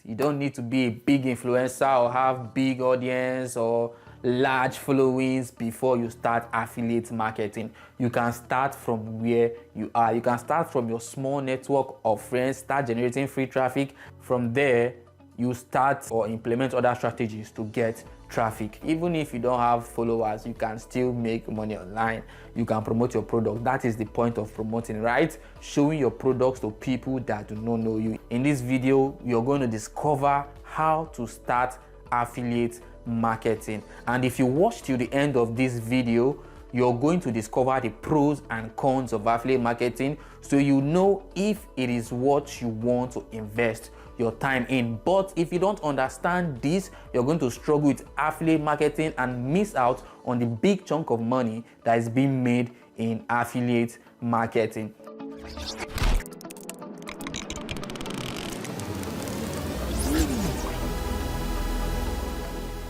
You don't need to be a big influencer or have big audience or large followings before you start affiliate marketing. You can start from where you are. You can start from your small network of friends, start generating free traffic. From there, you start or implement other strategies to get traffic. Even if you don't have followers, you can still make money online. You can promote your product. That is the point of promoting, right? Showing your products to people that do not know you. In this video, you're going to discover how to start affiliate marketing. And if you watch till the end of this video, you're going to discover the pros and cons of affiliate marketing, so you know if it is what you want to invest your time in. But if you don't understand this, you're going to struggle with affiliate marketing and miss out on the big chunk of money that is being made in affiliate marketing.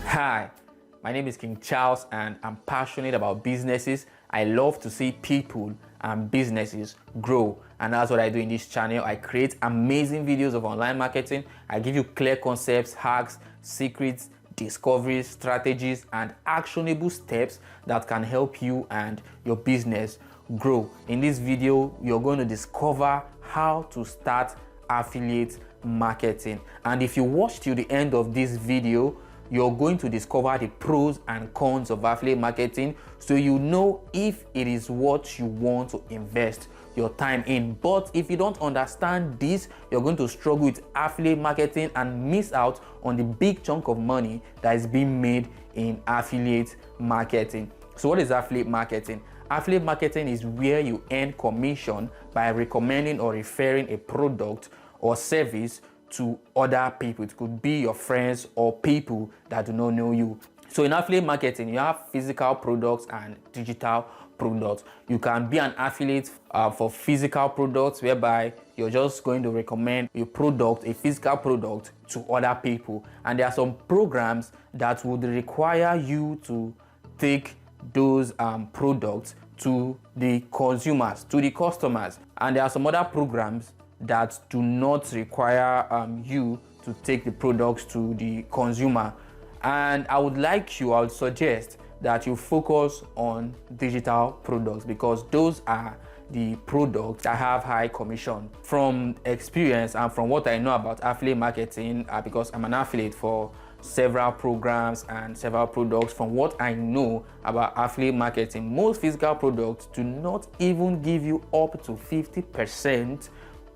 Hi, my name is King Charles and I'm passionate about businesses. I love to see people and businesses grow, and that's what I do in this channel. I create amazing videos of online marketing. I give you clear concepts, hacks, secrets, discoveries, strategies, and actionable steps that can help you and your business grow. In this video, you're going to discover how to start affiliate marketing. And if you watch till the end of this video, you're going to discover the pros and cons of affiliate marketing, so you know if it is what you want to invest your time in. But if you don't understand this, you're going to struggle with affiliate marketing and miss out on the big chunk of money that is being made in affiliate marketing. So what is affiliate marketing? Affiliate marketing is where you earn commission by recommending or referring a product or service to other people. It could be your friends or people that do not know you. So in affiliate marketing, you have physical products and digital products. You can be an affiliate for physical products, whereby you're just going to recommend a product, a physical product, to other people. And there are some programs that would require you to take those products to the consumers, to the customers. And there are some other programs that do not require you to take the products to the consumer. And I would suggest that you focus on digital products, because those are the products that have high commission. From experience and from what I know about affiliate marketing, because I'm an affiliate for several programs and several products, from what I know about affiliate marketing, most physical products do not even give you up to 50%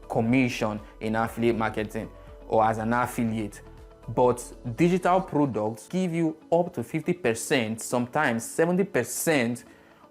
commission in affiliate marketing or as an affiliate. But digital products give you up to 50%, sometimes 70%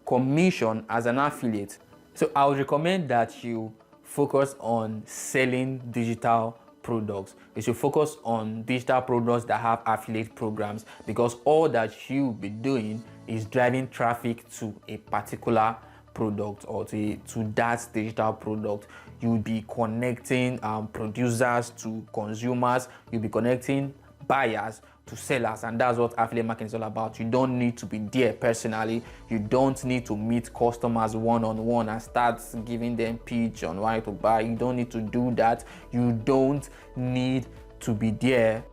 commission as an affiliate. So I would recommend that you focus on selling digital products. You should focus on digital products that have affiliate programs, because all that you'll be doing is driving traffic to a particular product or to that digital product. You'll be connecting producers to consumers. You'll be connecting buyers to sellers, and that's what affiliate marketing is all about. You don't need to be there personally. You don't need to meet customers one-on-one and start giving them pitch on why to buy. You don't need to do that. You don't need to be there.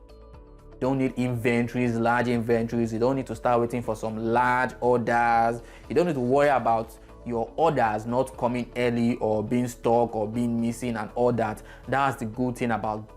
You don't need inventories, large inventories. You don't need to start waiting for some large orders. You don't need to worry about your orders not coming early or being stuck or being missing and all that. That's the good thing about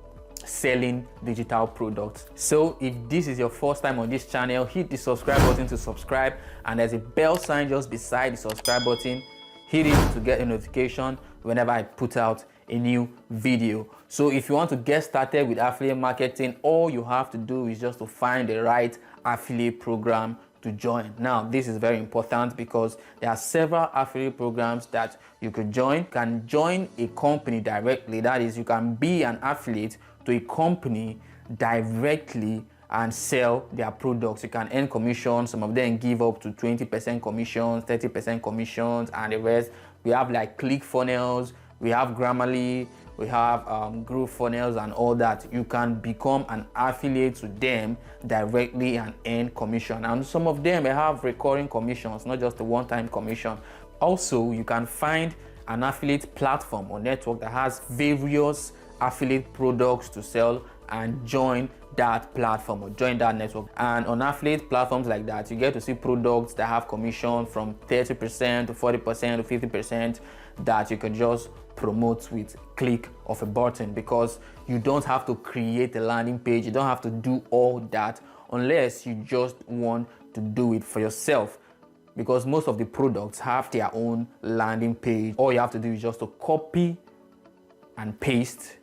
selling digital products. So if this is your first time on this channel, hit the subscribe button to subscribe, and there's a bell sign just beside the subscribe button. Hit it to get a notification whenever I put out a new video. So if you want to get started with affiliate marketing, all you have to do is just to find the right affiliate program to join. Now, this is very important because there are several affiliate programs that you could join. You can join a company directly. That is, you can be an affiliate to a company directly and sell their products. You can earn commissions. Some of them give up to 20% commissions, 30% commissions, and the rest. We have like ClickFunnels, we have Grammarly, we have GrowFunnels and all that. You can become an affiliate to them directly and earn commission. And some of them have recurring commissions, not just a one-time commission. Also, you can find an affiliate platform or network that has various affiliate products to sell and join that platform or join that network. And on affiliate platforms like that, you get to see products that have commission from 30% to 40% to 50% that you can just promote with click of a button, because you don't have to create a landing page. You don't have to do all that unless you just want to do it for yourself, because most of the products have their own landing page. All you have to do is just to copy and paste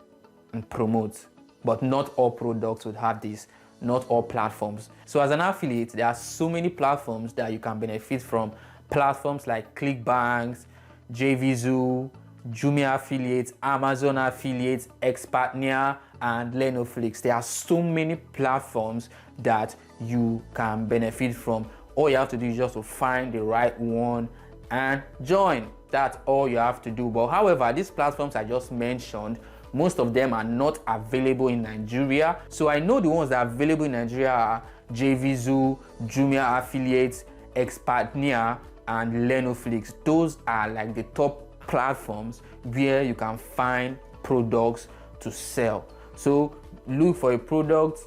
and promote. But not all products would have this, not all platforms. So as an affiliate, there are so many platforms that you can benefit from. Platforms like ClickBank, JVZoo, Jumia affiliates, Amazon affiliates, Expertnia, and Lenoflix. There are so many platforms that you can benefit from. All you have to do is just to find the right one and join. That's all you have to do. But however, these platforms I just mentioned, most of them are not available in Nigeria. So I know the ones that are available in Nigeria are JVZoo, Jumia affiliates, Expertnia, and Lenoflix. Those are like the top platforms where you can find products to sell. So look for a product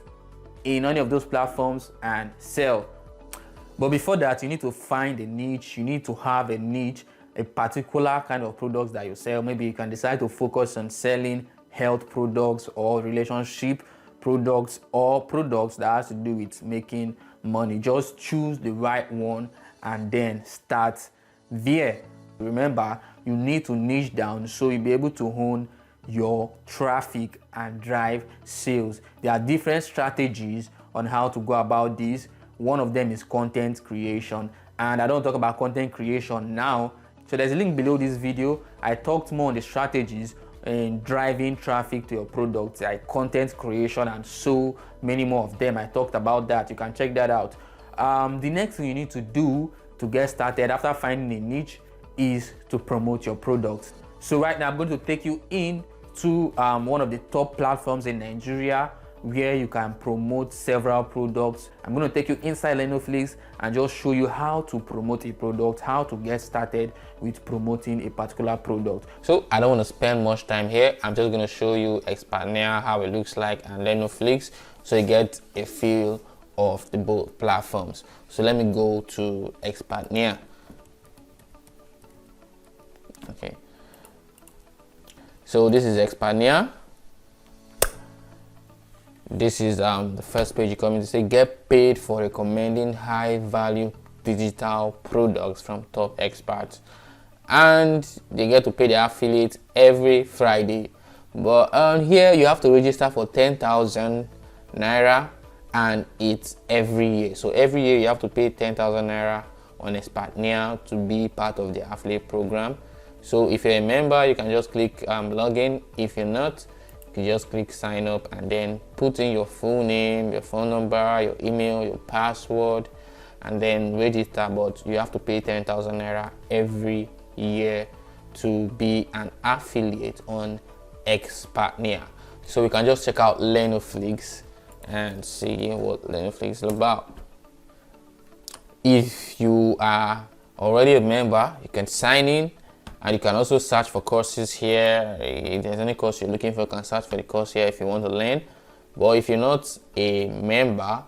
in any of those platforms and sell. But before that, you need to find a niche. You need to have a niche, a particular kind of products that you sell. Maybe you can decide to focus on selling health products or relationship products or products that has to do with making money. Just choose the right one and then start there. Remember, you need to niche down so you'll be able to hone your traffic and drive sales. There are different strategies on how to go about this. One of them is content creation, and I don't talk about content creation now. So there's a link below this video. I talked more on the strategies in driving traffic to your products, like content creation and so many more of them. I talked about that. You can check that out. The next thing you need to do to get started after finding a niche is to promote your products. So right now I'm going to take you in to one of the top platforms in Nigeria where you can promote several products. I'm going to take you inside Lenoflix and just show you how to promote a product, how to get started with promoting a particular product. So I don't want to spend much time here. I'm just going to show you Expertnia, how it looks like, and Lenoflix, so you get a feel of the both platforms. So let me go to Expertnia. Okay, so this is Expertnia. This is the first page you come in to say get paid for recommending high value digital products from top experts, and they get to pay their affiliates every Friday. But here you have to register for 10,000 naira, and it's every year. So every year you have to pay 10,000 naira on Expertnia to be part of the affiliate program. So if you're a member, you can just click login. If you're not, you can just click sign up and then put in your full name, your phone number, your email, your password, and then register. But you have to pay 10,000 naira every year to be an affiliate on Expertnia. So we can just check out Lenoflix and see what Lenoflix is about. If you are already a member, you can sign in. And you can also search for courses here. If there's any course you're looking for, you can search for the course here if you want to learn. But if you're not a member,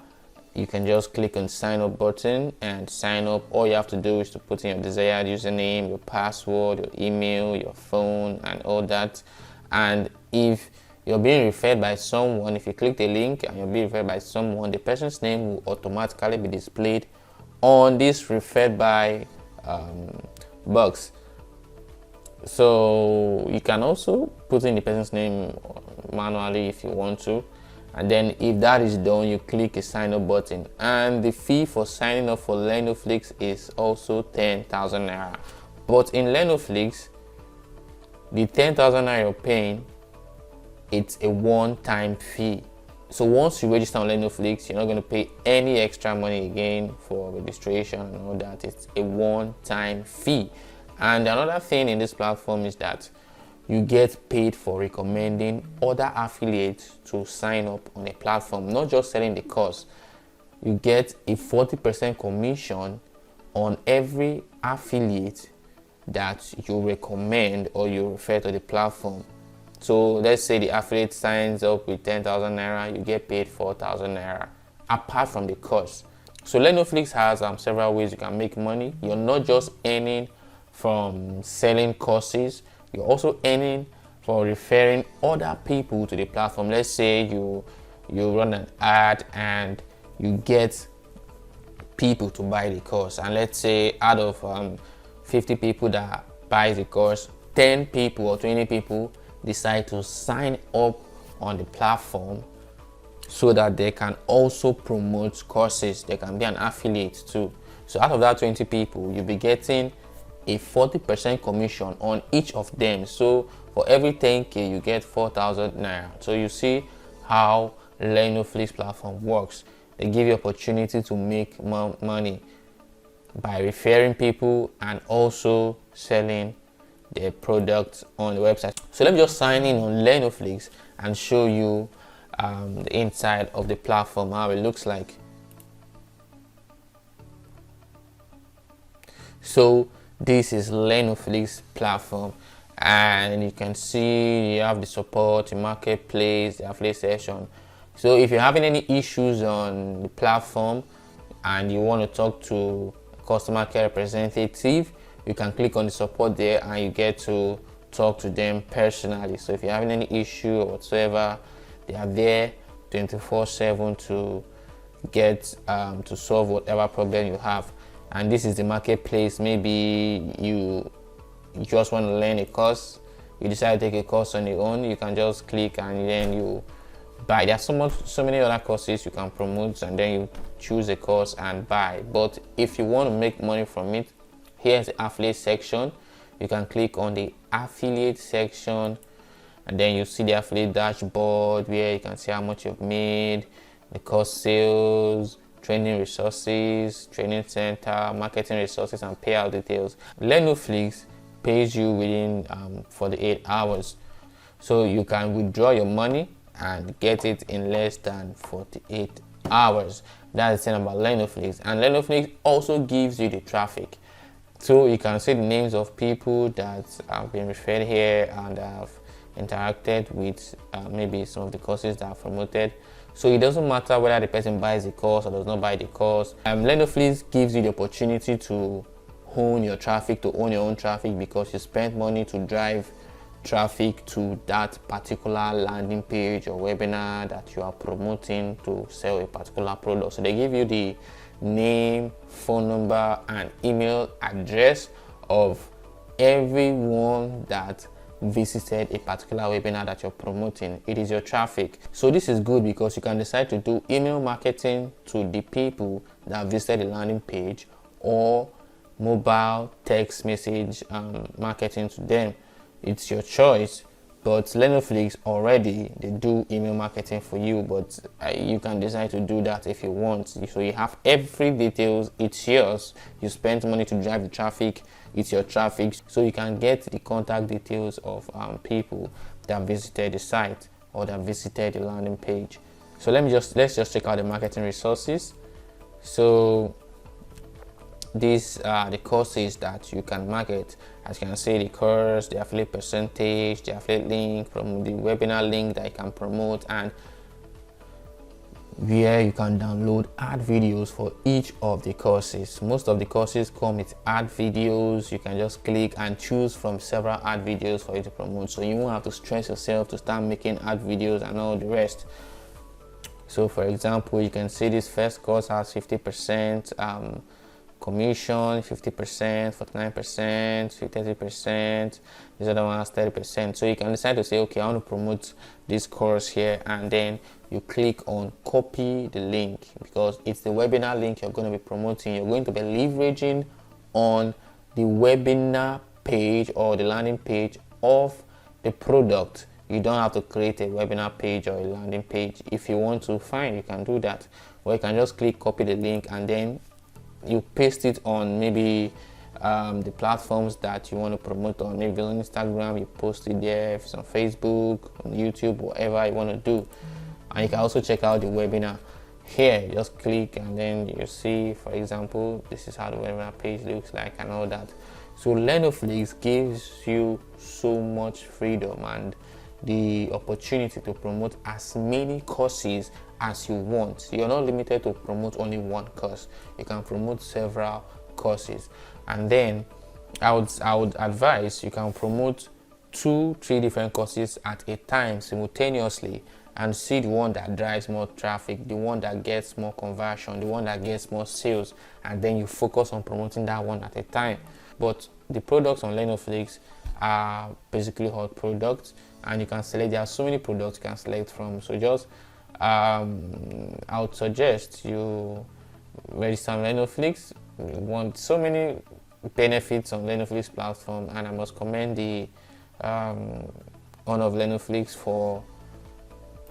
you can just click on sign up button and sign up. All you have to do is to put in your desired username, your password, your email, your phone, and all that. And if you're being referred by someone, if you click the link and you're being referred by someone, the person's name will automatically be displayed on this referred by box. So you can also put in the person's name manually if you want to, and then if that is done, you click a sign up button, and the fee for signing up for Lenoflix is also 10,000 naira. But in Lenoflix, the 10,000 naira you're paying, it's a one-time fee. So once you register on Lenoflix, you're not going to pay any extra money again for registration and all that. It's a one-time fee. And another thing in this platform is that you get paid for recommending other affiliates to sign up on a platform, not just selling the course. You get a 40% commission on every affiliate that you recommend or you refer to the platform. So let's say the affiliate signs up with 10,000 naira, you get paid 4,000 naira apart from the course. So Lenoflix has several ways you can make money. You're not just earning from selling courses, you're also earning for referring other people to the platform. Let's say you run an ad and you get people to buy the course, and let's say out of 50 people that buy the course, 10 people or 20 people decide to sign up on the platform so that they can also promote courses. They can be an affiliate too. So out of that 20 people, you'll be getting a 40% commission on each of them. So for every 10k you get 4,000 naira. So you see how Lenoflix platform works. They give you opportunity to make more money by referring people and also selling their products on the website. So let me just sign in on Lenoflix and show you the inside of the platform, how it looks like. So this is Lenoflix platform, and you can see you have the support, the marketplace, the affiliate section. So if you're having any issues on the platform and you want to talk to a customer care representative, you can click on the support there and you get to talk to them personally. So if you're having any issue or whatsoever, they are there 24/7 to get to solve whatever problem you have. And this is the marketplace. Maybe you just want to learn a course, you decide to take a course on your own, you can just click and then you buy. There are so many other courses you can promote, and then you choose a course and buy. But if you want to make money from it, here's the affiliate section. You can click on the affiliate section, and then you see the affiliate dashboard where you can see how much you've made, the course sales, training resources, training center, marketing resources, and payout details. Lenoflix pays you within 48 hours. So you can withdraw your money and get it in less than 48 hours. That's the thing about Lenoflix. And Lenoflix also gives you the traffic. So you can see the names of people that have been referred here and have interacted with maybe some of the courses that are promoted. So it doesn't matter whether the person buys the course or does not buy the course. Lenoflix gives you the opportunity to own your traffic, to own your own traffic, because you spend money to drive traffic to that particular landing page or webinar that you are promoting to sell a particular product. So they give you the name, phone number, and email address of everyone that visited a particular webinar that you're promoting. It is your traffic. So this is good because you can decide to do email marketing to the people that visited the landing page, or mobile text message marketing to them. It's your choice. But Lenoflix already, they do email marketing for you, but you can decide to do that if you want. So you have every details, it's yours. You spend money to drive the traffic, it's your traffic. So you can get the contact details of people that visited the site or that visited the landing page. So let's just check out the marketing resources. So these are the courses that you can market. As you can see, the course, the affiliate percentage, the affiliate link, from the webinar link that you can promote, and where you can download ad videos for each of the courses. Most of the courses come with ad videos. You can just click and choose from several ad videos for you to promote, so you won't have to stress yourself to start making ad videos and all the rest. So for example, you can see this first course has 50% commission, 50%, 49%, 30%. This other one has 30%. So you can decide to say, okay, I want to promote this course here, and then you click on copy the link, because it's the webinar link you're going to be promoting. You're going to be leveraging on the webinar page or the landing page of the product. You don't have to create a webinar page or a landing page. If you want to, fine, you can do that. Or you can just click copy the link and then you paste it on maybe the platforms that you want to promote on. Maybe on Instagram, you post it there. If it's on Facebook, on YouTube, whatever you want to do. And you can also check out the webinar here. Just click and then you see, for example, this is how the webinar page looks like and all that. So Lenoflix gives you so much freedom, and the opportunity to promote as many courses as you want. You're not limited to promote only one course. You can promote several courses. And then I would advise you can promote 2-3 different courses at a time simultaneously, and see the one that drives more traffic, the one that gets more conversion, the one that gets more sales, and then you focus on promoting that one at a time. But the products on Lenoflix are basically hot products, and you can select, there are so many products you can select from. So just I would suggest you register on Lenoflix. You want so many benefits on Lenoflix platform, and I must commend the owner of Lenoflix for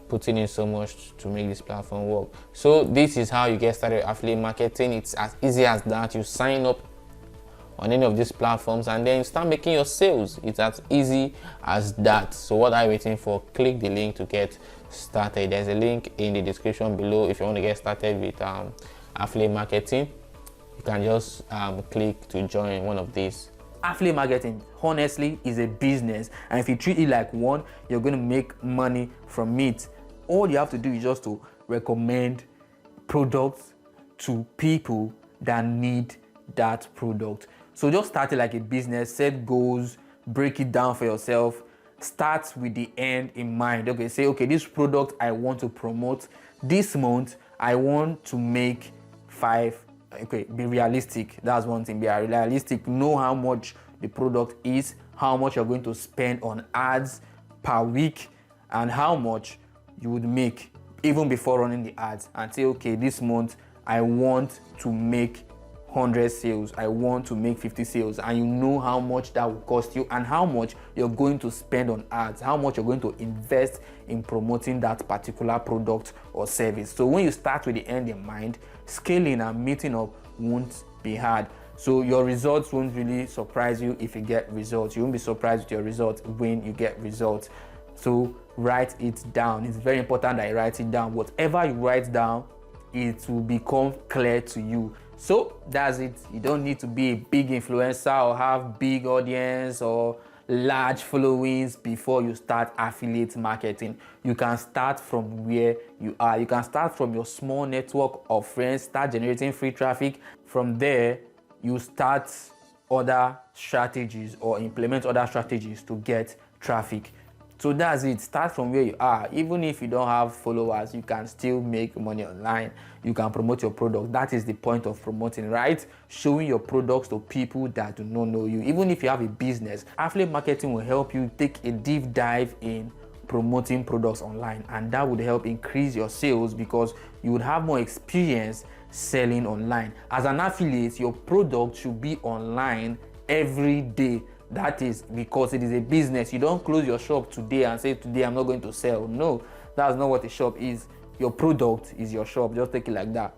putting in so much to make this platform work. So this is how you get started affiliate marketing. It's as easy as that. You sign up on any of these platforms and then start making your sales. It's as easy as that. So what are you waiting for? Click the link to get started. There's a link in the description below if you want to get started with affiliate marketing. You can just click to join one of these. Affiliate marketing, honestly, is a business, and if you treat it like one, you're going to make money from it. All you have to do is just to recommend products to people that need that product. So just start it like a business, set goals, break it down for yourself, start with the end in mind. Okay, say, okay, this product I want to promote this month, I want to make 5. Okay, be realistic. That's one thing. Be realistic. Know how much the product is, how much you're going to spend on ads per week, and how much you would make even before running the ads. And say, okay, this month I want to make 100 sales, I want to make 50 sales, and you know how much that will cost you and how much you're going to spend on ads, how much you're going to invest in promoting that particular product or service. So when you start with the end in mind, scaling and meeting up won't be hard. So your results won't really surprise you if you get results. You won't be surprised with your results when you get results. So write it down. It's very important that you write it down. Whatever you write down, it will become clear to you. So that's it. You don't need to be a big influencer or have big audience or large followings before you start affiliate marketing. You can start from where you are. You can start from your small network of friends, start generating free traffic. From there, you start other strategies or implement other strategies to get traffic. So that's it. Start from where you are. Even if you don't have followers, you can still make money online. You can promote your product. That is the point of promoting, right? Showing your products to people that do not know you. Even if you have a business, affiliate marketing will help you take a deep dive in promoting products online, and that would help increase your sales because you would have more experience selling online. As an affiliate, your product should be online every day. That is because it is a business. You don't close your shop today and say, today I'm not going to sell. No, that's not what a shop is. Your product is your shop. Just take it like that.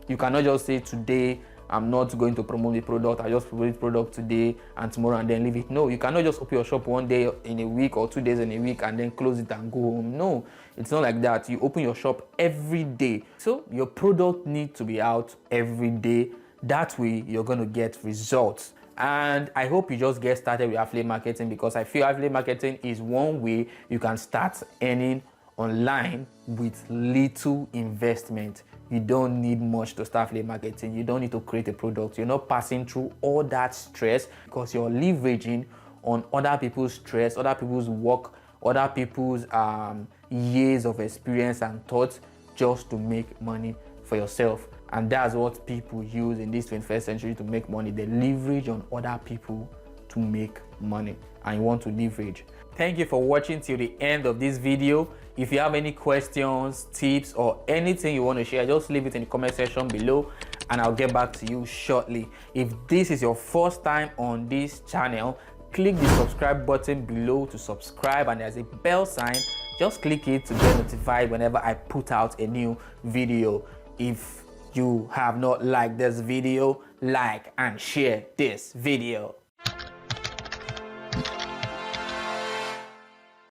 You cannot just say, today I'm not going to promote the product. I just promote the product today and tomorrow and then leave it. No, you cannot just open your shop one day in a week or 2 days in a week and then close it and go home. No, it's not like that. You open your shop every day. So your product needs to be out every day. That way you're going to get results. And I hope you just get started with affiliate marketing, because I feel affiliate marketing is one way you can start earning online with little investment. You don't need much to start affiliate marketing. You don't need to create a product. You're not passing through all that stress because you're leveraging on other people's stress, other people's work, other people's years of experience and thoughts just to make money for yourself. And that's what people use in this 21st century to make money. They leverage on other people to make money, and you want to leverage. Thank you for watching till the end of this video. If you have any questions, tips, or anything you want to share, just leave it in the comment section below and I'll get back to you shortly. If this is your first time on this channel, click the subscribe button below to subscribe, and there's a bell sign. Just click it to get notified whenever I put out a new video. If you have not liked this video, like and share this video.